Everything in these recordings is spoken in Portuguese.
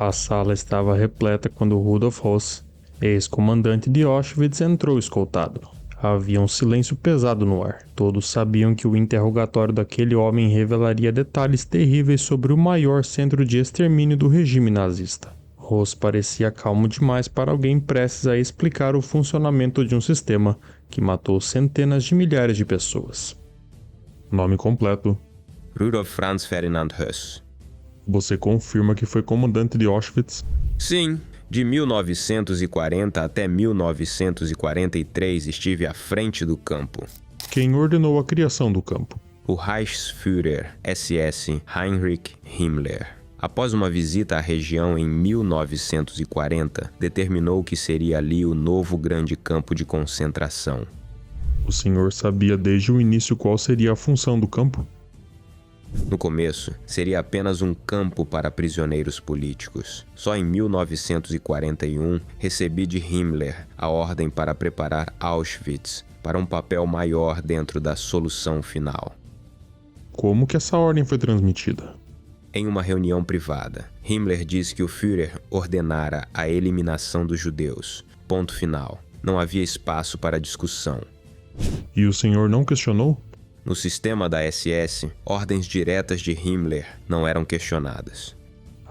A sala estava repleta quando Rudolf Höss, ex-comandante de Auschwitz, entrou escoltado. Havia um silêncio pesado no ar. Todos sabiam que o interrogatório daquele homem revelaria detalhes terríveis sobre o maior centro de extermínio do regime nazista. Höss parecia calmo demais para alguém prestes a explicar o funcionamento de um sistema que matou centenas de milhares de pessoas. Nome completo: Rudolf Franz Ferdinand Höss. Você confirma que foi comandante de Auschwitz? Sim, de 1940 até 1943 estive à frente do campo. Quem ordenou a criação do campo? O Reichsführer SS Heinrich Himmler. Após uma visita à região em 1940, determinou que seria ali o novo grande campo de concentração. O senhor sabia desde o início qual seria a função do campo? No começo, seria apenas um campo para prisioneiros políticos. Só em 1941, recebi de Himmler a ordem para preparar Auschwitz para um papel maior dentro da solução final. Como que essa ordem foi transmitida? Em uma reunião privada, Himmler disse que o Führer ordenara a eliminação dos judeus. Ponto final. Não havia espaço para discussão. E o senhor não questionou? No sistema da SS, ordens diretas de Himmler não eram questionadas.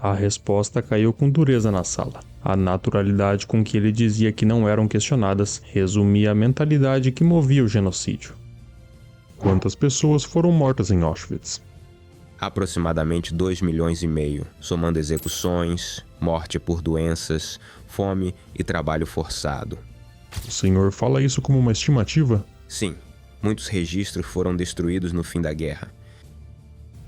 A resposta caiu com dureza na sala. A naturalidade com que ele dizia que não eram questionadas resumia a mentalidade que movia o genocídio. Quantas pessoas foram mortas em Auschwitz? Aproximadamente 2,5 milhões, somando execuções, morte por doenças, fome e trabalho forçado. O senhor fala isso como uma estimativa? Sim. Muitos registros foram destruídos no fim da guerra.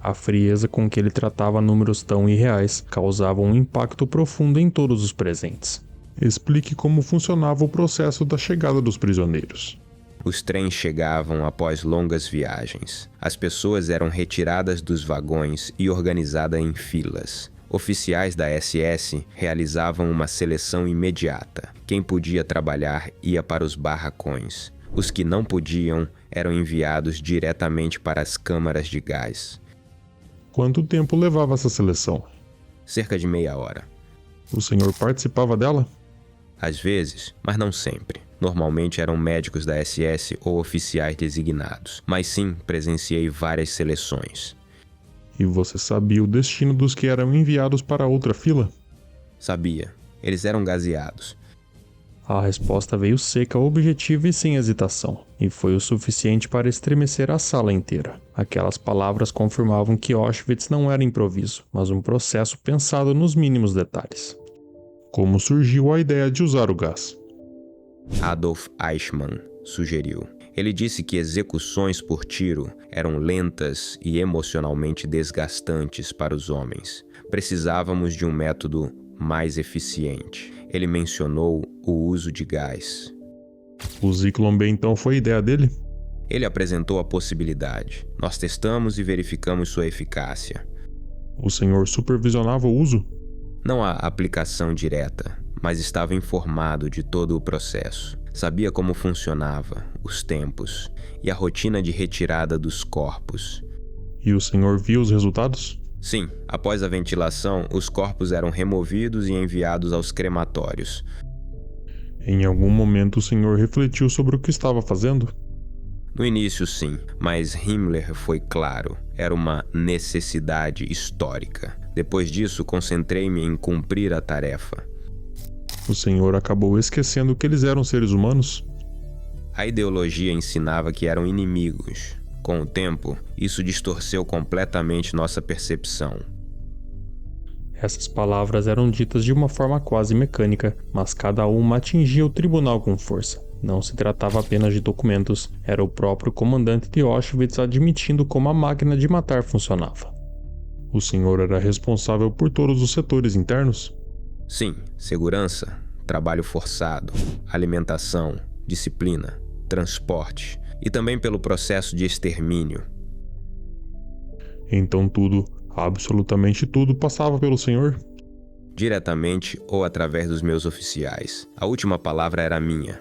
A frieza com que ele tratava números tão irreais causava um impacto profundo em todos os presentes. Explique como funcionava o processo da chegada dos prisioneiros. Os trens chegavam após longas viagens. As pessoas eram retiradas dos vagões e organizadas em filas. Oficiais da SS realizavam uma seleção imediata. Quem podia trabalhar ia para os barracões. Os que não podiam eram enviados diretamente para as câmaras de gás. Quanto tempo levava essa seleção? Cerca de meia hora. O senhor participava dela? Às vezes, mas não sempre. Normalmente eram médicos da SS ou oficiais designados, mas sim presenciei várias seleções. E você sabia o destino dos que eram enviados para outra fila? Sabia. Eles eram gaseados. A resposta veio seca, objetiva e sem hesitação, e foi o suficiente para estremecer a sala inteira. Aquelas palavras confirmavam que Auschwitz não era improviso, mas um processo pensado nos mínimos detalhes. Como surgiu a ideia de usar o gás? Adolf Eichmann sugeriu. Ele disse que execuções por tiro eram lentas e emocionalmente desgastantes para os homens. Precisávamos de um método mais eficiente. Ele mencionou o uso de gás. O Zyklon B então foi ideia dele? Ele apresentou a possibilidade. Nós testamos e verificamos sua eficácia. O senhor supervisionava o uso? Não a aplicação direta, mas estava informado de todo o processo. Sabia como funcionava, os tempos e a rotina de retirada dos corpos. E o senhor viu os resultados? Sim, após a ventilação, os corpos eram removidos e enviados aos crematórios. Em algum momento o senhor refletiu sobre o que estava fazendo? No início, sim, mas Himmler foi claro. Era uma necessidade histórica. Depois disso, concentrei-me em cumprir a tarefa. O senhor acabou esquecendo que eles eram seres humanos? A ideologia ensinava que eram inimigos. Com o tempo, isso distorceu completamente nossa percepção. Essas palavras eram ditas de uma forma quase mecânica, mas cada uma atingia o tribunal com força. Não se tratava apenas de documentos, era o próprio comandante de Auschwitz admitindo como a máquina de matar funcionava. O senhor era responsável por todos os setores internos? Sim, segurança, trabalho forçado, alimentação, disciplina, transporte e também pelo processo de extermínio. Então tudo, absolutamente tudo, passava pelo senhor? Diretamente ou através dos meus oficiais. A última palavra era minha.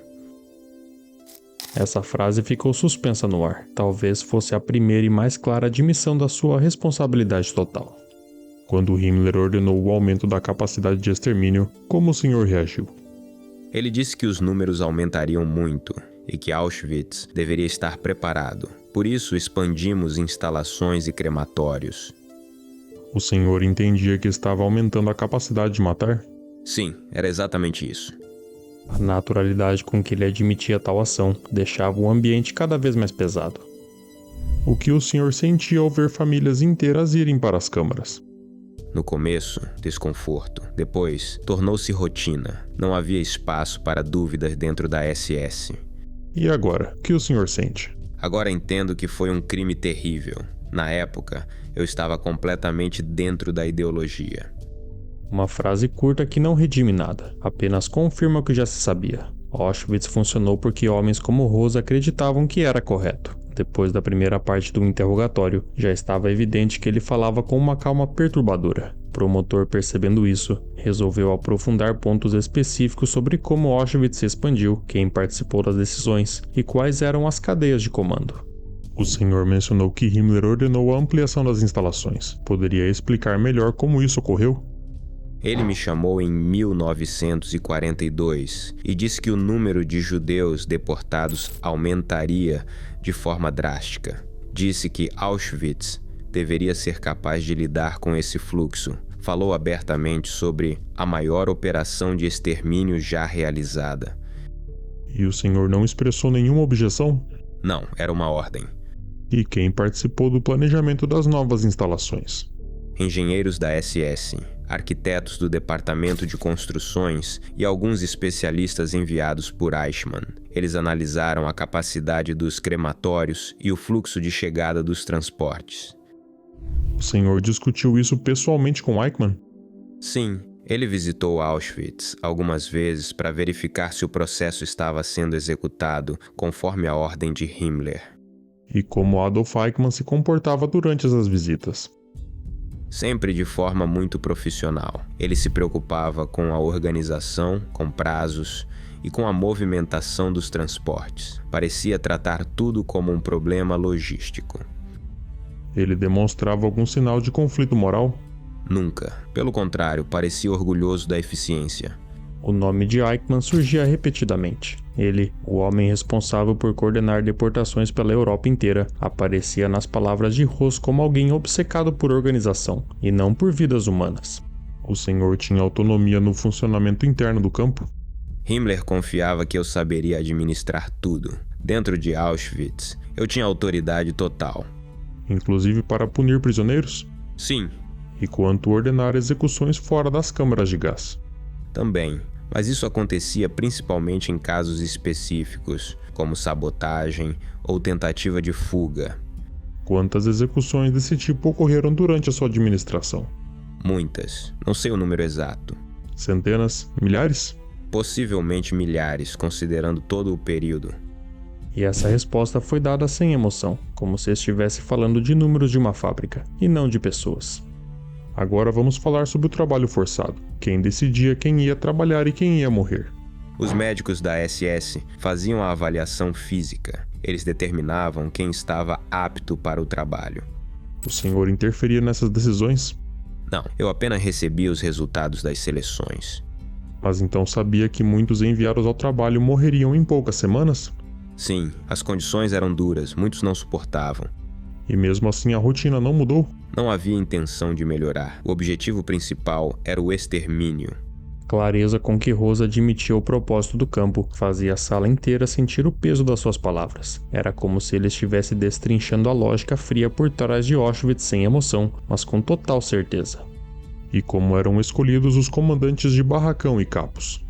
Essa frase ficou suspensa no ar. Talvez fosse a primeira e mais clara admissão da sua responsabilidade total. Quando Himmler ordenou o aumento da capacidade de extermínio, como o senhor reagiu? Ele disse que os números aumentariam muito e que Auschwitz deveria estar preparado. Por isso, expandimos instalações e crematórios. O senhor entendia que estava aumentando a capacidade de matar? Sim, era exatamente isso. A naturalidade com que ele admitia tal ação deixava o ambiente cada vez mais pesado. O que o senhor sentia ao ver famílias inteiras irem para as câmaras? No começo, desconforto. Depois, tornou-se rotina. Não havia espaço para dúvidas dentro da SS. E agora, o que o senhor sente? Agora entendo que foi um crime terrível. Na época, eu estava completamente dentro da ideologia. Uma frase curta que não redime nada, apenas confirma o que já se sabia. Auschwitz funcionou porque homens como Rosa acreditavam que era correto. Depois da primeira parte do interrogatório, já estava evidente que ele falava com uma calma perturbadora. O promotor, percebendo isso, resolveu aprofundar pontos específicos sobre como Auschwitz se expandiu, quem participou das decisões e quais eram as cadeias de comando. O senhor mencionou que Himmler ordenou a ampliação das instalações. Poderia explicar melhor como isso ocorreu? Ele me chamou em 1942 e disse que o número de judeus deportados aumentaria de forma drástica. Disse que Auschwitz deveria ser capaz de lidar com esse fluxo. Falou abertamente sobre a maior operação de extermínio já realizada. E o senhor não expressou nenhuma objeção? Não, era uma ordem. E quem participou do planejamento das novas instalações? Engenheiros da SS, arquitetos do Departamento de Construções e alguns especialistas enviados por Eichmann. Eles analisaram a capacidade dos crematórios e o fluxo de chegada dos transportes. O senhor discutiu isso pessoalmente com Eichmann? Sim, ele visitou Auschwitz algumas vezes para verificar se o processo estava sendo executado conforme a ordem de Himmler. E como Adolf Eichmann se comportava durante essas visitas? Sempre de forma muito profissional. Ele se preocupava com a organização, com prazos e com a movimentação dos transportes. Parecia tratar tudo como um problema logístico. Ele demonstrava algum sinal de conflito moral? Nunca. Pelo contrário, parecia orgulhoso da eficiência. O nome de Eichmann surgia repetidamente. Ele, o homem responsável por coordenar deportações pela Europa inteira, aparecia nas palavras de Ross como alguém obcecado por organização, e não por vidas humanas. O senhor tinha autonomia no funcionamento interno do campo? Himmler confiava que eu saberia administrar tudo. Dentro de Auschwitz, eu tinha autoridade total. Inclusive para punir prisioneiros? Sim. E quanto ordenar execuções fora das câmaras de gás? Também. Mas isso acontecia principalmente em casos específicos, como sabotagem ou tentativa de fuga. Quantas execuções desse tipo ocorreram durante a sua administração? Muitas. Não sei o número exato. Centenas? Milhares? Possivelmente milhares, considerando todo o período. E essa resposta foi dada sem emoção, como se estivesse falando de números de uma fábrica, e não de pessoas. Agora vamos falar sobre o trabalho forçado. Quem decidia quem ia trabalhar e quem ia morrer? Os médicos da SS faziam a avaliação física. Eles determinavam quem estava apto para o trabalho. O senhor interferia nessas decisões? Não, eu apenas recebia os resultados das seleções. Mas então sabia que muitos enviados ao trabalho morreriam em poucas semanas? Sim, as condições eram duras, muitos não suportavam. E mesmo assim a rotina não mudou? Não havia intenção de melhorar. O objetivo principal era o extermínio. Clareza com que Rosa admitia o propósito do campo fazia a sala inteira sentir o peso das suas palavras. Era como se ele estivesse destrinchando a lógica fria por trás de Auschwitz sem emoção, mas com total certeza. E como eram escolhidos os comandantes de barracão e capos?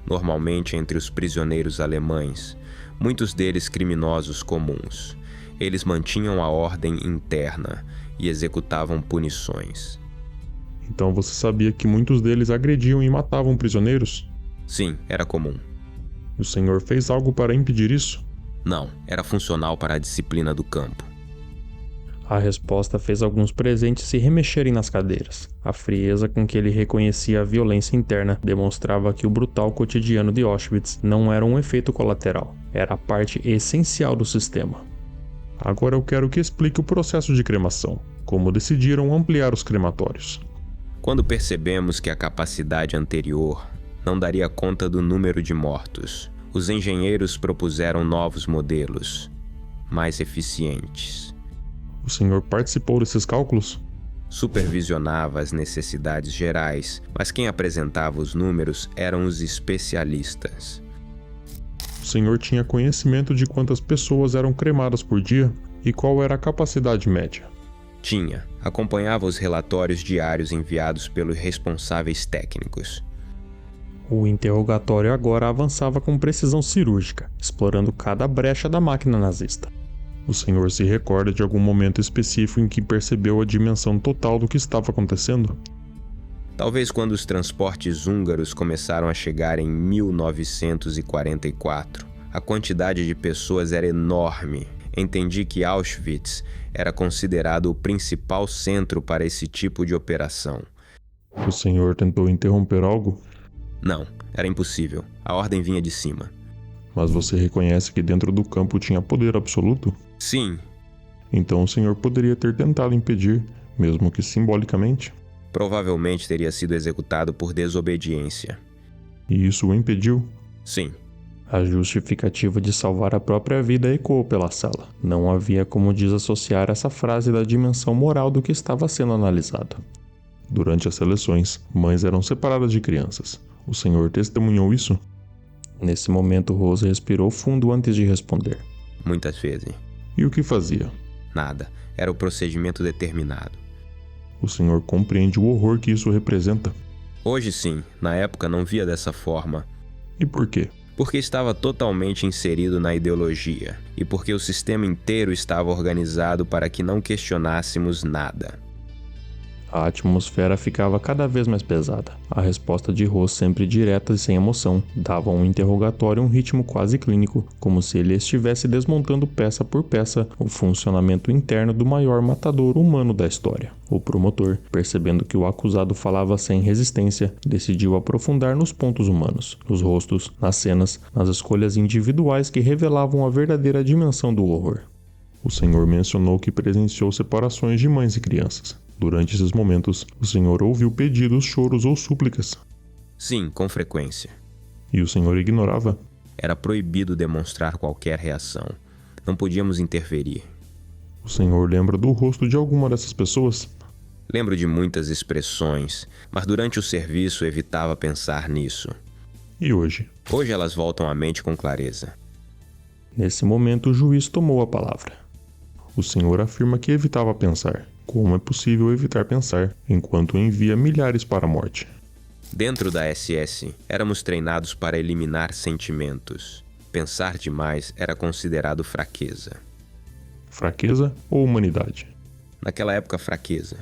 Normalmente entre os prisioneiros alemães, muitos deles criminosos comuns. Eles mantinham a ordem interna e executavam punições. Então você sabia que muitos deles agrediam e matavam prisioneiros? Sim, era comum. E o senhor fez algo para impedir isso? Não, era funcional para a disciplina do campo. A resposta fez alguns presentes se remexerem nas cadeiras. A frieza com que ele reconhecia a violência interna demonstrava que o brutal cotidiano de Auschwitz não era um efeito colateral, era a parte essencial do sistema. Agora eu quero que explique o processo de cremação, como decidiram ampliar os crematórios. Quando percebemos que a capacidade anterior não daria conta do número de mortos, os engenheiros propuseram novos modelos, mais eficientes. O senhor participou desses cálculos? Supervisionava as necessidades gerais, mas quem apresentava os números eram os especialistas. O senhor tinha conhecimento de quantas pessoas eram cremadas por dia e qual era a capacidade média? Tinha. Acompanhava os relatórios diários enviados pelos responsáveis técnicos. O interrogatório agora avançava com precisão cirúrgica, explorando cada brecha da máquina nazista. O senhor se recorda de algum momento específico em que percebeu a dimensão total do que estava acontecendo? Talvez quando os transportes húngaros começaram a chegar em 1944. A quantidade de pessoas era enorme. Entendi que Auschwitz era considerado o principal centro para esse tipo de operação. O senhor tentou interromper algo? Não, era impossível. A ordem vinha de cima. Mas você reconhece que dentro do campo tinha poder absoluto? Sim. Então o senhor poderia ter tentado impedir, mesmo que simbolicamente? Provavelmente teria sido executado por desobediência. E isso o impediu? Sim. A justificativa de salvar a própria vida ecoou pela sala. Não havia como desassociar essa frase da dimensão moral do que estava sendo analisado. Durante as seleções, mães eram separadas de crianças. O senhor testemunhou isso? Nesse momento, Rose respirou fundo antes de responder. Muitas vezes. E o que fazia? Nada. Era o procedimento determinado. O senhor compreende o horror que isso representa? Hoje sim. Na época não via dessa forma. E por quê? Porque estava totalmente inserido na ideologia. E porque o sistema inteiro estava organizado para que não questionássemos nada. A atmosfera ficava cada vez mais pesada. A resposta de Rose, sempre direta e sem emoção, dava ao interrogatório um ritmo quase clínico, como se ele estivesse desmontando peça por peça o funcionamento interno do maior matador humano da história. O promotor, percebendo que o acusado falava sem resistência, decidiu aprofundar nos pontos humanos, nos rostos, nas cenas, nas escolhas individuais que revelavam a verdadeira dimensão do horror. O senhor mencionou que presenciou separações de mães e crianças. Durante esses momentos, o senhor ouviu pedidos, choros ou súplicas? Sim, com frequência. E o senhor ignorava? Era proibido demonstrar qualquer reação. Não podíamos interferir. O senhor lembra do rosto de alguma dessas pessoas? Lembro de muitas expressões, mas durante o serviço evitava pensar nisso. E hoje? Hoje elas voltam à mente com clareza. Nesse momento, o juiz tomou a palavra. O senhor afirma que evitava pensar. Como é possível evitar pensar, enquanto envia milhares para a morte? Dentro da SS, éramos treinados para eliminar sentimentos. Pensar demais era considerado fraqueza. Fraqueza ou humanidade? Naquela época, fraqueza.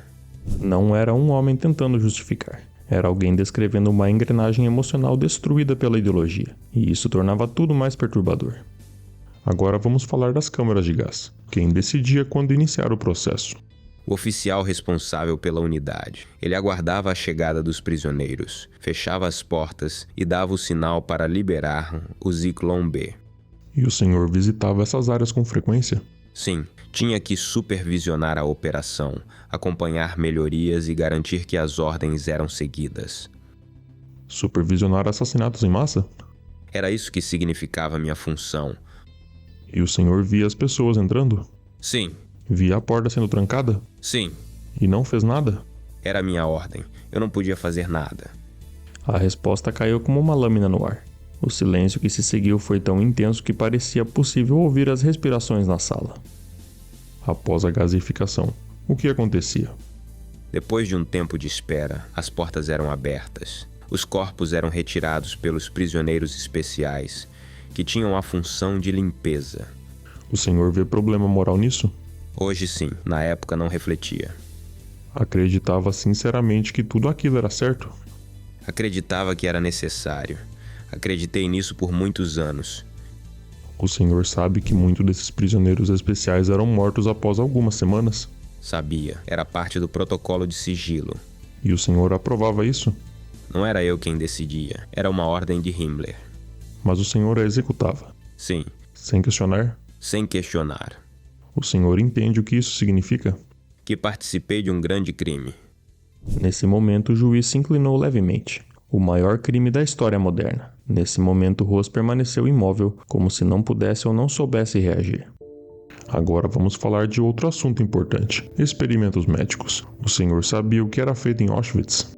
Não era um homem tentando justificar. Era alguém descrevendo uma engrenagem emocional destruída pela ideologia. E isso tornava tudo mais perturbador. Agora vamos falar das câmaras de gás. Quem decidia quando iniciar o processo? O oficial responsável pela unidade. Ele aguardava a chegada dos prisioneiros, fechava as portas e dava o sinal para liberar o Zyklon B. E o senhor visitava essas áreas com frequência? Sim, tinha que supervisionar a operação, acompanhar melhorias e garantir que as ordens eram seguidas. Supervisionar assassinatos em massa? Era isso que significava minha função. E o senhor via as pessoas entrando? Sim. Via a porta sendo trancada? Sim. E não fez nada? Era minha ordem. Eu não podia fazer nada. A resposta caiu como uma lâmina no ar. O silêncio que se seguiu foi tão intenso que parecia possível ouvir as respirações na sala. Após a gasificação, o que acontecia? Depois de um tempo de espera, as portas eram abertas. Os corpos eram retirados pelos prisioneiros especiais, que tinham a função de limpeza. O senhor vê problema moral nisso? Hoje sim, na época não refletia. Acreditava sinceramente que tudo aquilo era certo? Acreditava que era necessário. Acreditei nisso por muitos anos. O senhor sabe que muitos desses prisioneiros especiais eram mortos após algumas semanas? Sabia, era parte do protocolo de sigilo. E o senhor aprovava isso? Não era eu quem decidia, era uma ordem de Himmler. Mas o senhor a executava? Sim. Sem questionar? Sem questionar. O senhor entende o que isso significa? Que participei de um grande crime. Nesse momento, o juiz se inclinou levemente. O maior crime da história moderna. Nesse momento, Rose permaneceu imóvel, como se não pudesse ou não soubesse reagir. Agora vamos falar de outro assunto importante: experimentos médicos. O senhor sabia o que era feito em Auschwitz?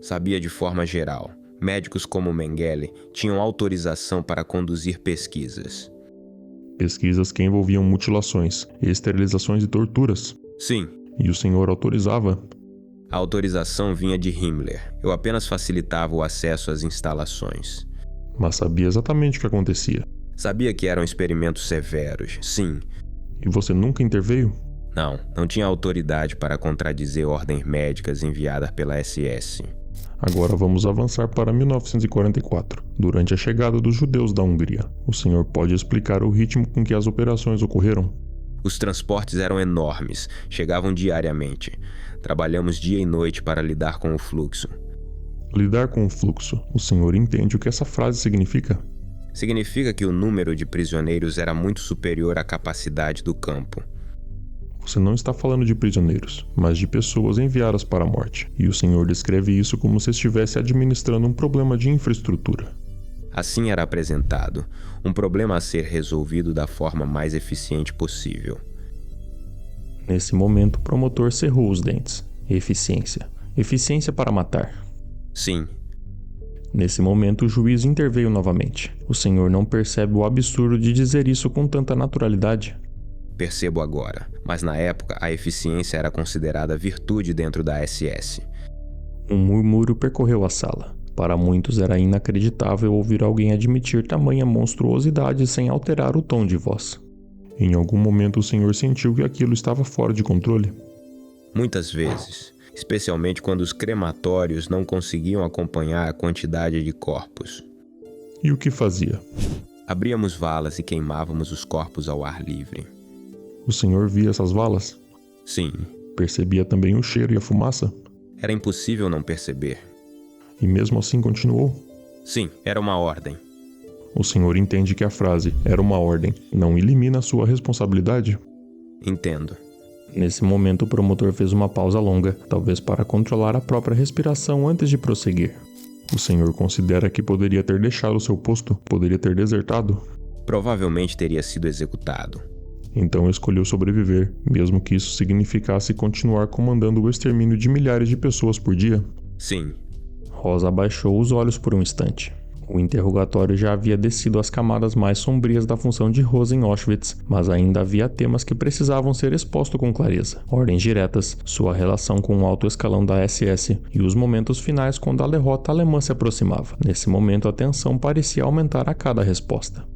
Sabia de forma geral. Médicos como Mengele tinham autorização para conduzir pesquisas. Pesquisas que envolviam mutilações, esterilizações e torturas. Sim. E o senhor autorizava? A autorização vinha de Himmler. Eu apenas facilitava o acesso às instalações. Mas sabia exatamente o que acontecia. Sabia que eram experimentos severos, sim. E você nunca interveio? Não tinha autoridade para contradizer ordens médicas enviadas pela SS. Agora vamos avançar para 1944, durante a chegada dos judeus da Hungria. O senhor pode explicar o ritmo com que as operações ocorreram? Os transportes eram enormes, chegavam diariamente. Trabalhamos dia e noite para lidar com o fluxo. Lidar com o fluxo. O senhor entende o que essa frase significa? Significa que o número de prisioneiros era muito superior à capacidade do campo. Você não está falando de prisioneiros, mas de pessoas enviadas para a morte. E o senhor descreve isso como se estivesse administrando um problema de infraestrutura. Assim era apresentado, um problema a ser resolvido da forma mais eficiente possível. Nesse momento, o promotor cerrou os dentes. Eficiência. Eficiência para matar. Sim. Nesse momento, o juiz interveio novamente. O senhor não percebe o absurdo de dizer isso com tanta naturalidade? Percebo agora, mas na época a eficiência era considerada virtude dentro da SS. Um murmúrio percorreu a sala. Para muitos era inacreditável ouvir alguém admitir tamanha monstruosidade sem alterar o tom de voz. Em algum momento o senhor sentiu que aquilo estava fora de controle? Muitas vezes, especialmente quando os crematórios não conseguiam acompanhar a quantidade de corpos. E o que fazia? Abríamos valas e queimávamos os corpos ao ar livre. O senhor via essas valas? Sim. Percebia também o cheiro e a fumaça? Era impossível não perceber. E mesmo assim continuou? Sim, era uma ordem. O senhor entende que a frase "era uma ordem" não elimina a sua responsabilidade? Entendo. Nesse momento, o promotor fez uma pausa longa, talvez para controlar a própria respiração antes de prosseguir. O senhor considera que poderia ter deixado o seu posto? Poderia ter desertado? Provavelmente teria sido executado. Então escolheu sobreviver, mesmo que isso significasse continuar comandando o extermínio de milhares de pessoas por dia? Sim. Rosa abaixou os olhos por um instante. O interrogatório já havia descido às camadas mais sombrias da função de Rosa em Auschwitz, mas ainda havia temas que precisavam ser expostos com clareza. Ordens diretas, sua relação com o alto escalão da SS e os momentos finais quando a derrota alemã se aproximava. Nesse momento, a tensão parecia aumentar a cada resposta.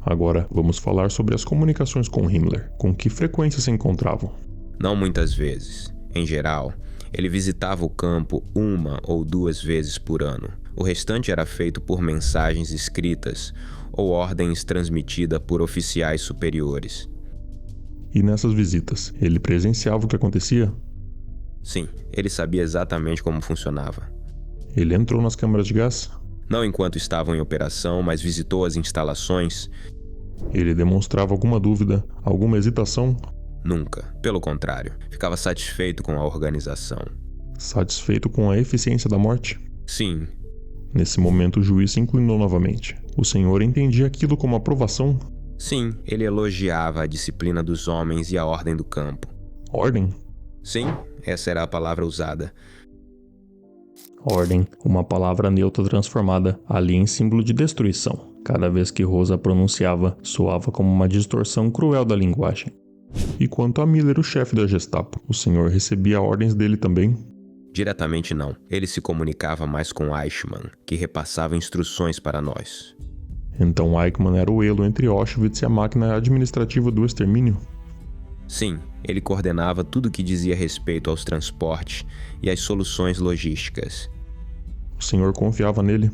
Agora, vamos falar sobre as comunicações com Himmler. Com que frequência se encontravam? Não muitas vezes. Em geral, ele visitava o campo 1 ou 2 vezes por ano. O restante era feito por mensagens escritas ou ordens transmitidas por oficiais superiores. E nessas visitas, ele presenciava o que acontecia? Sim, ele sabia exatamente como funcionava. Ele entrou nas câmaras de gás? Não enquanto estavam em operação, mas visitou as instalações. Ele demonstrava alguma dúvida, alguma hesitação? Nunca. Pelo contrário, ficava satisfeito com a organização. Satisfeito com a eficiência da morte? Sim. Nesse momento, o juiz se inclinou novamente. O senhor entendia aquilo como aprovação? Sim, ele elogiava a disciplina dos homens e a ordem do campo. Ordem? Sim, essa era a palavra usada. Ordem, uma palavra neutra transformada, ali em símbolo de destruição. Cada vez que Rosa pronunciava, soava como uma distorção cruel da linguagem. E quanto a Miller, o chefe da Gestapo, o senhor recebia ordens dele também? Diretamente não. Ele se comunicava mais com Eichmann, que repassava instruções para nós. Então Eichmann era o elo entre Auschwitz e a máquina administrativa do extermínio? Sim, ele coordenava tudo que dizia respeito aos transportes e às soluções logísticas. O senhor confiava nele?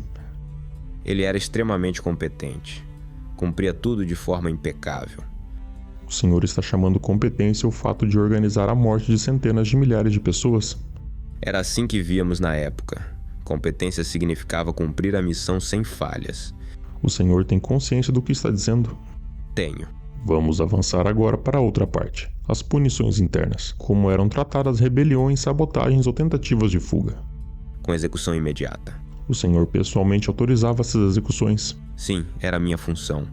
Ele era extremamente competente. Cumpria tudo de forma impecável. O senhor está chamando competência o fato de organizar a morte de centenas de milhares de pessoas? Era assim que víamos na época. Competência significava cumprir a missão sem falhas. O senhor tem consciência do que está dizendo? Tenho. Vamos avançar agora para outra parte, as punições internas, como eram tratadas rebeliões, sabotagens ou tentativas de fuga. Com execução imediata. O senhor pessoalmente autorizava essas execuções? Sim, era minha função.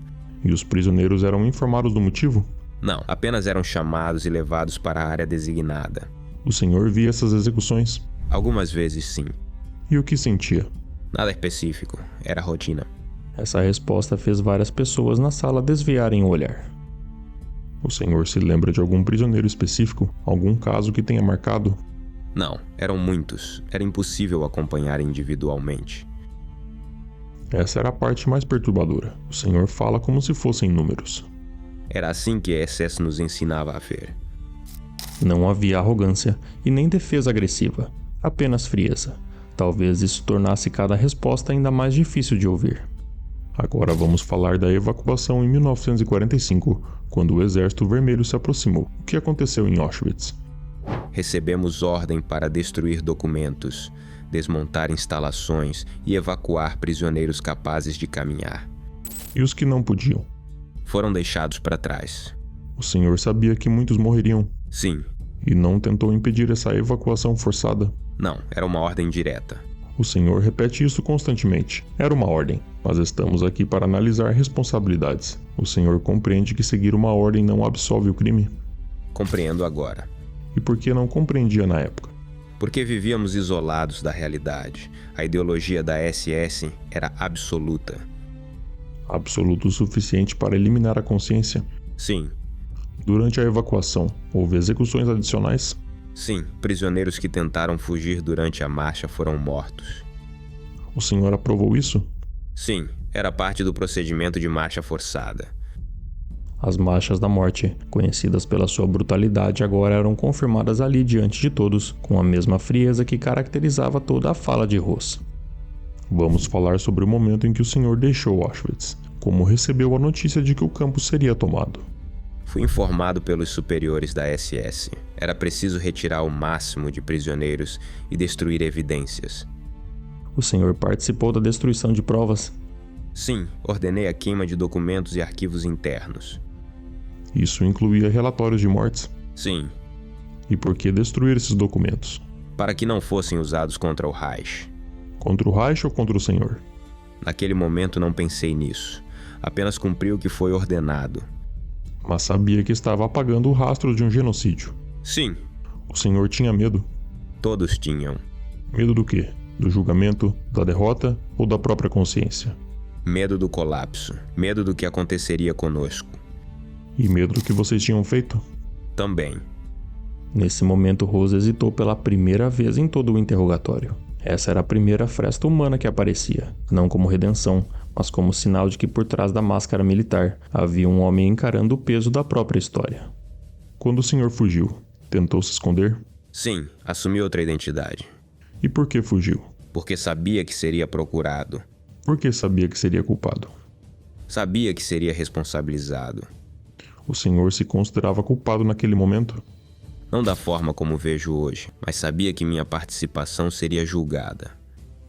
E os prisioneiros eram informados do motivo? Não, apenas eram chamados e levados para a área designada. O senhor via essas execuções? Algumas vezes sim. E o que sentia? Nada específico, era rotina. Essa resposta fez várias pessoas na sala desviarem o olhar. O senhor se lembra de algum prisioneiro específico? Algum caso que tenha marcado? Não, eram muitos. Era impossível acompanhar individualmente. Essa era a parte mais perturbadora. O senhor fala como se fossem números. Era assim que a SS nos ensinava a ver. Não havia arrogância e nem defesa agressiva, apenas frieza. Talvez isso tornasse cada resposta ainda mais difícil de ouvir. Agora vamos falar da evacuação em 1945, quando o Exército Vermelho se aproximou. O que aconteceu em Auschwitz? Recebemos ordem para destruir documentos, desmontar instalações e evacuar prisioneiros capazes de caminhar. E os que não podiam? Foram deixados para trás. O senhor sabia que muitos morreriam Sim. e não tentou impedir essa evacuação forçada? Não, era uma ordem direta. O senhor repete isso constantemente. Era uma ordem, mas estamos aqui para analisar responsabilidades. O senhor compreende que seguir uma ordem não absolve o crime? Compreendo agora. E por que não compreendia na época? Porque vivíamos isolados da realidade. A ideologia da SS era absoluta. Absoluto o suficiente para eliminar a consciência? Sim. Durante a evacuação, houve execuções adicionais? Sim, prisioneiros que tentaram fugir durante a marcha foram mortos. O senhor aprovou isso? Sim, era parte do procedimento de marcha forçada. As marchas da morte, conhecidas pela sua brutalidade, agora eram confirmadas ali diante de todos, com a mesma frieza que caracterizava toda a fala de Ross. Vamos falar sobre o momento em que o senhor deixou Auschwitz. Como recebeu a notícia de que o campo seria tomado? Fui informado pelos superiores da SS. Era preciso retirar o máximo de prisioneiros e destruir evidências. O senhor participou da destruição de provas? Sim, ordenei a queima de documentos e arquivos internos. Isso incluía relatórios de mortes? Sim, E por que destruir esses documentos? para que não fossem usados contra o Reich. Contra o Reich ou contra o senhor? Naquele momento não pensei nisso. Apenas cumpri o que foi ordenado. Mas sabia que estava apagando o rastro de um genocídio. Sim, O senhor tinha medo? todos tinham. Medo do quê? Do julgamento, da derrota ou da própria consciência? Medo do colapso. Medo do que aconteceria conosco. E medo do que vocês tinham feito? Também. Nesse momento, Rose hesitou pela primeira vez em todo o interrogatório. Essa era a primeira fresta humana que aparecia, não como redenção, mas como sinal de que por trás da máscara militar havia um homem encarando o peso da própria história. Quando o senhor fugiu, tentou se esconder? Sim, assumi outra identidade. E por que fugiu? Porque sabia que seria procurado. Por que sabia que seria culpado? Sabia que seria responsabilizado. O senhor se considerava culpado naquele momento? Não da forma como vejo hoje, mas sabia que minha participação seria julgada.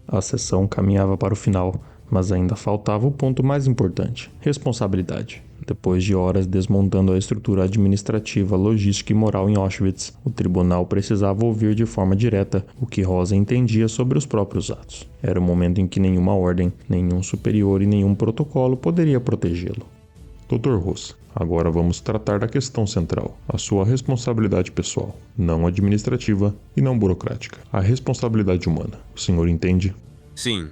A sessão caminhava para o final, mas ainda faltava o ponto mais importante: responsabilidade. Depois de horas desmontando a estrutura administrativa, logística e moral em Auschwitz, o tribunal precisava ouvir de forma direta o que Rosa entendia sobre os próprios atos. Era o momento em que nenhuma ordem, nenhum superior e nenhum protocolo poderia protegê-lo. Dr. Ross, agora vamos tratar da questão central, a sua responsabilidade pessoal, não administrativa e não burocrática, a responsabilidade humana. O senhor entende? Sim,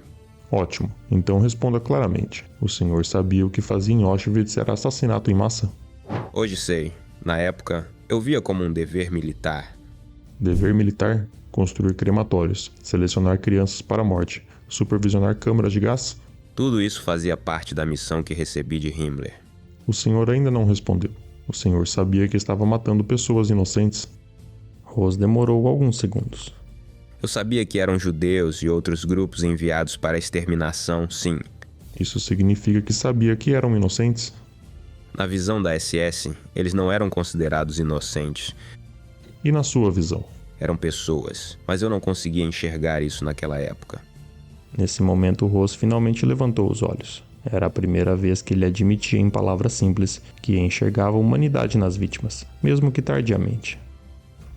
Ótimo, então responda claramente. O senhor sabia o que fazia em Auschwitz era assassinato em massa? hoje sei. Na época, eu via como um dever militar. Dever militar? Construir crematórios, selecionar crianças para a morte, supervisionar câmaras de gás? Tudo isso fazia parte da missão que recebi de Himmler. O senhor ainda não respondeu. O senhor sabia que estava matando pessoas inocentes? Rose demorou alguns segundos. Eu sabia que eram judeus e outros grupos enviados para a exterminação, sim. Isso significa que sabia que eram inocentes? Na visão da SS, eles não eram considerados inocentes. E na sua visão? Eram pessoas, mas eu não conseguia enxergar isso naquela época. Nesse momento, Rose finalmente levantou os olhos. Era a primeira vez que ele admitia em palavras simples que enxergava a humanidade nas vítimas, mesmo que tardiamente.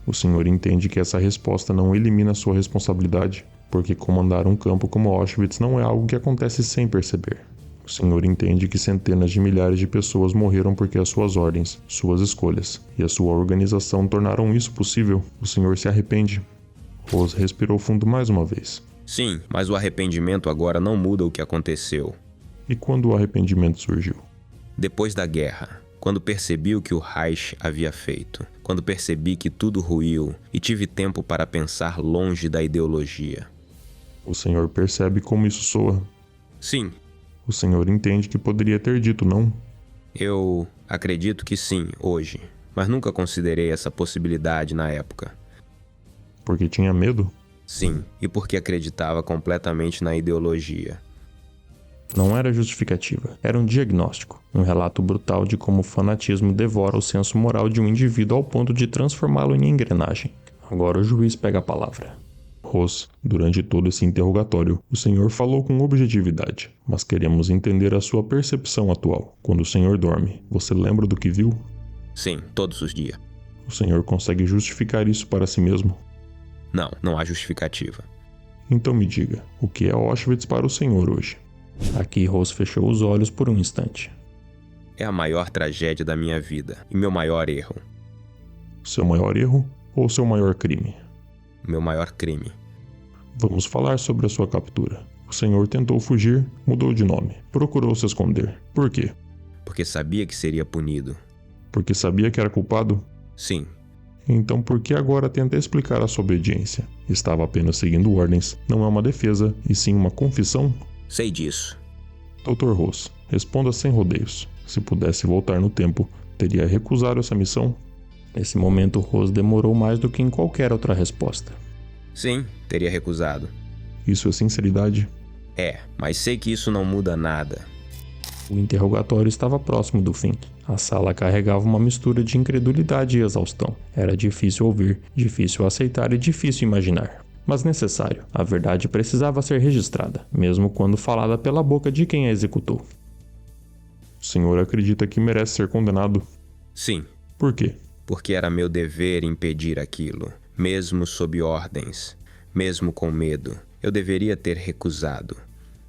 O senhor entende que essa resposta não elimina sua responsabilidade, porque comandar um campo como Auschwitz não é algo que acontece sem perceber. O senhor entende que centenas de milhares de pessoas morreram porque as suas ordens, suas escolhas e a sua organização tornaram isso possível. O senhor se arrepende. Rose respirou fundo mais uma vez. Sim, mas o arrependimento agora não muda o que aconteceu. E quando o arrependimento surgiu? Depois da guerra, quando percebi o que o Reich havia feito, quando percebi que tudo ruiu e tive tempo para pensar longe da ideologia. O senhor percebe como isso soa? Sim. O senhor entende que poderia ter dito não? Eu acredito que sim, hoje, mas nunca considerei essa possibilidade na época. Porque tinha medo? Sim, e porque acreditava completamente na ideologia. Não era justificativa, era um diagnóstico, um relato brutal de como o fanatismo devora o senso moral de um indivíduo ao ponto de transformá-lo em engrenagem. Agora o juiz pega a palavra. Rose, durante todo esse interrogatório, o senhor falou com objetividade, mas queremos entender a sua percepção atual. Quando o senhor dorme, você lembra do que viu? Sim, todos os dias. O senhor consegue justificar isso para si mesmo? Não, não há justificativa. Então me diga, o que é Auschwitz para o senhor hoje? Aqui Rose fechou os olhos por um instante. É a maior tragédia da minha vida e meu maior erro. Seu maior erro ou seu maior crime? Meu maior crime. Vamos falar sobre a sua captura. O senhor tentou fugir, mudou de nome, procurou se esconder. Por quê? Porque sabia que seria punido. Porque sabia que era culpado? Sim. Então por que agora tenta explicar a sua obediência? Estava apenas seguindo ordens, não é uma defesa, e sim uma confissão? Sei disso. Dr. Rose, responda sem rodeios. Se pudesse voltar no tempo, teria recusado essa missão? Nesse momento, Rose demorou mais do que em qualquer outra resposta. Sim, teria recusado. Isso é sinceridade? É, mas sei que isso não muda nada. O interrogatório estava próximo do fim. A sala carregava uma mistura de incredulidade e exaustão. Era difícil ouvir, difícil aceitar e difícil imaginar. Mas necessário. A verdade precisava ser registrada, mesmo quando falada pela boca de quem a executou. O senhor acredita que merece ser condenado? Sim. Por quê? Porque era meu dever impedir aquilo, mesmo sob ordens, mesmo com medo. Eu deveria ter recusado.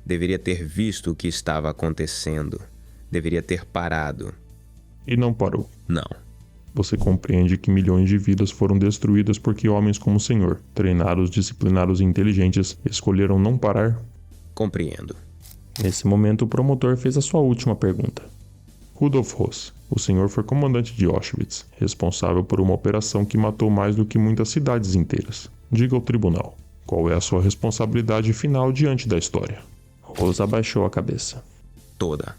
Deveria ter visto o que estava acontecendo. Deveria ter parado. E não parou. Não. Você compreende que milhões de vidas foram destruídas porque homens como o senhor, treinados, disciplinados e inteligentes, escolheram não parar? Compreendo. Nesse momento, o promotor fez a sua última pergunta. Rudolf Höss, o senhor foi comandante de Auschwitz, responsável por uma operação que matou mais do que muitas cidades inteiras. Diga ao tribunal, qual é a sua responsabilidade final diante da história? Rose abaixou a cabeça. Toda.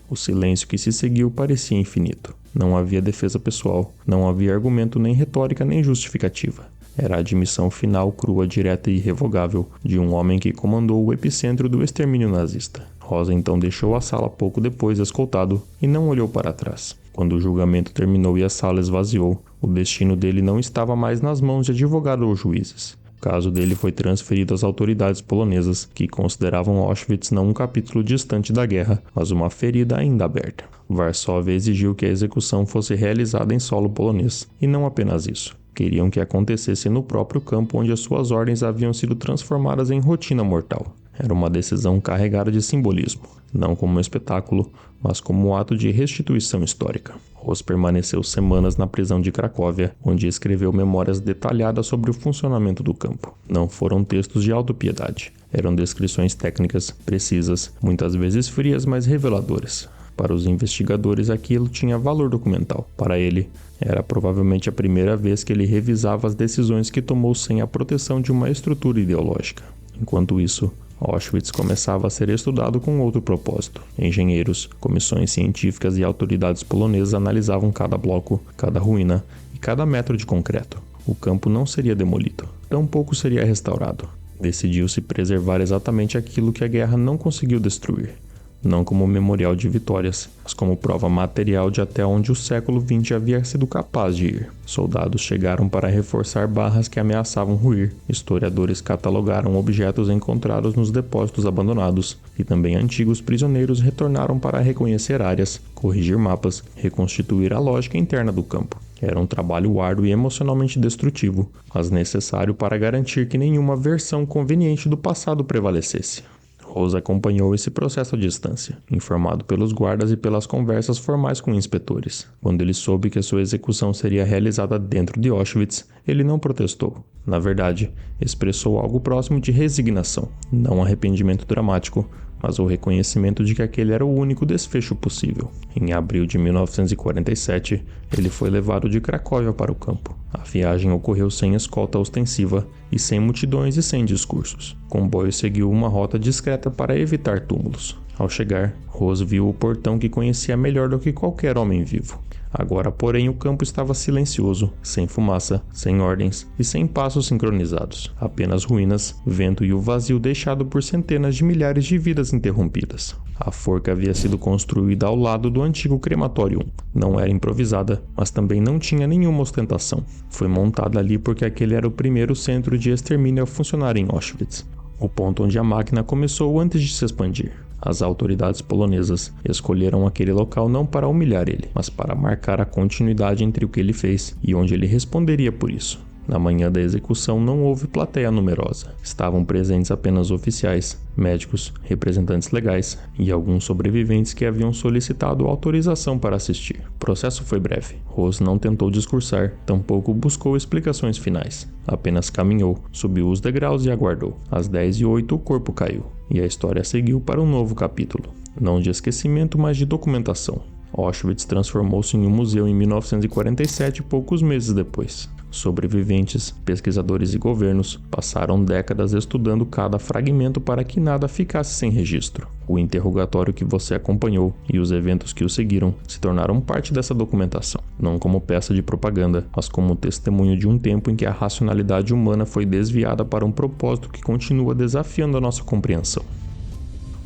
O silêncio que se seguiu parecia infinito. Não havia defesa pessoal, não havia argumento nem retórica nem justificativa. Era a admissão final crua, direta e irrevogável de um homem que comandou o epicentro do extermínio nazista. Rosa então deixou a sala pouco depois escoltado e não olhou para trás. Quando o julgamento terminou e a sala esvaziou, o destino dele não estava mais nas mãos de advogado ou juízes. O caso dele foi transferido às autoridades polonesas, que consideravam Auschwitz não um capítulo distante da guerra, mas uma ferida ainda aberta. Varsóvia exigiu que a execução fosse realizada em solo polonês, e não apenas isso. Queriam que acontecesse no próprio campo onde as suas ordens haviam sido transformadas em rotina mortal. Era uma decisão carregada de simbolismo, não como um espetáculo, mas como um ato de restituição histórica. Rose permaneceu semanas na prisão de Cracóvia, onde escreveu memórias detalhadas sobre o funcionamento do campo. Não foram textos de autopiedade, eram descrições técnicas, precisas, muitas vezes frias, mas reveladoras. Para os investigadores, aquilo tinha valor documental. Para ele, era provavelmente a primeira vez que ele revisava as decisões que tomou sem a proteção de uma estrutura ideológica. Enquanto isso, Auschwitz começava a ser estudado com outro propósito. Engenheiros, comissões científicas e autoridades polonesas analisavam cada bloco, cada ruína e cada metro de concreto. O campo não seria demolido, tampouco seria restaurado. Decidiu-se preservar exatamente aquilo que a guerra não conseguiu destruir: não como memorial de vitórias, mas como prova material de até onde o século XX havia sido capaz de ir. Soldados chegaram para reforçar barras que ameaçavam ruir, historiadores catalogaram objetos encontrados nos depósitos abandonados, e também antigos prisioneiros retornaram para reconhecer áreas, corrigir mapas, reconstituir a lógica interna do campo. Era um trabalho árduo e emocionalmente destrutivo, mas necessário para garantir que nenhuma versão conveniente do passado prevalecesse. Rose acompanhou esse processo à distância, informado pelos guardas e pelas conversas formais com inspetores. Quando ele soube que a sua execução seria realizada dentro de Auschwitz, ele não protestou. Na verdade, expressou algo próximo de resignação, não arrependimento dramático, mas o reconhecimento de que aquele era o único desfecho possível. Em abril de 1947, ele foi levado de Cracóvia para o campo. A viagem ocorreu sem escolta ostensiva e sem multidões e sem discursos. O comboio seguiu uma rota discreta para evitar túmulos. Ao chegar, Rose viu o portão que conhecia melhor do que qualquer homem vivo. Agora, porém, o campo estava silencioso, sem fumaça, sem ordens e sem passos sincronizados. Apenas ruínas, vento e o vazio deixado por centenas de milhares de vidas interrompidas. A forca havia sido construída ao lado do antigo crematório 1. Não era improvisada, mas também não tinha nenhuma ostentação. Foi montada ali porque aquele era o primeiro centro de extermínio a funcionar em Auschwitz. O ponto onde a máquina começou antes de se expandir. As autoridades polonesas escolheram aquele local não para humilhar ele, mas para marcar a continuidade entre o que ele fez e onde ele responderia por isso. Na manhã da execução não houve plateia numerosa. Estavam presentes apenas oficiais, médicos, representantes legais e alguns sobreviventes que haviam solicitado autorização para assistir. O processo foi breve. Rose não tentou discursar, tampouco buscou explicações finais. Apenas caminhou, subiu os degraus e aguardou. Às 10h08 o corpo caiu, e a história seguiu para um novo capítulo. Não de esquecimento, mas de documentação. Auschwitz transformou-se em um museu em 1947, poucos meses depois. Sobreviventes, pesquisadores e governos passaram décadas estudando cada fragmento para que nada ficasse sem registro. O interrogatório que você acompanhou e os eventos que o seguiram se tornaram parte dessa documentação, não como peça de propaganda, mas como testemunho de um tempo em que a racionalidade humana foi desviada para um propósito que continua desafiando a nossa compreensão.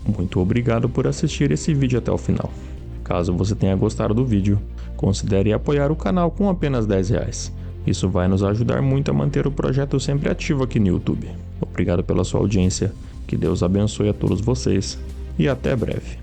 Muito obrigado por assistir esse vídeo até o final. Caso você tenha gostado do vídeo, considere apoiar o canal com apenas R$10. Isso vai nos ajudar muito a manter o projeto sempre ativo aqui no YouTube. Obrigado pela sua audiência, que Deus abençoe a todos vocês e até breve.